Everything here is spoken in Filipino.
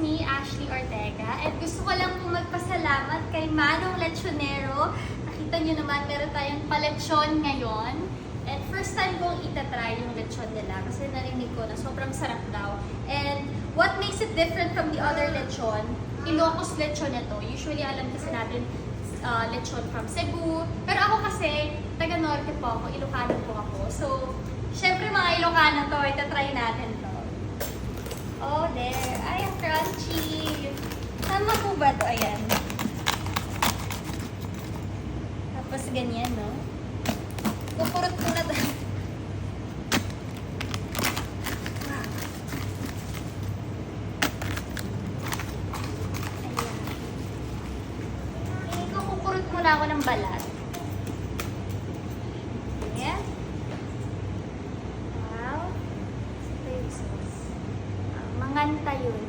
me, Ashley Ortega, and gusto ko lang po magpasalamat kay Manong Lechonero. Nakita nyo naman, meron tayong palechon ngayon. And first time kong itatry yung lechon nila kasi narinig ko na sobrang sarap daw. And what makes it different from the other lechon, Ilocos lechon ito. Usually alam kasi natin lechon from Cebu. Pero ako kasi, taga Norte po ako, Ilocano po ako. So, syempre mga Ilocano to, itatry natin to. Oh, there. Ay, crunchy. Tama po ba to? Ayan. Tapos ganyan, no? Pupurot ko na to. Ayan. Pupurot muna ako ng balat. Ayan. Wow. Manganta yun.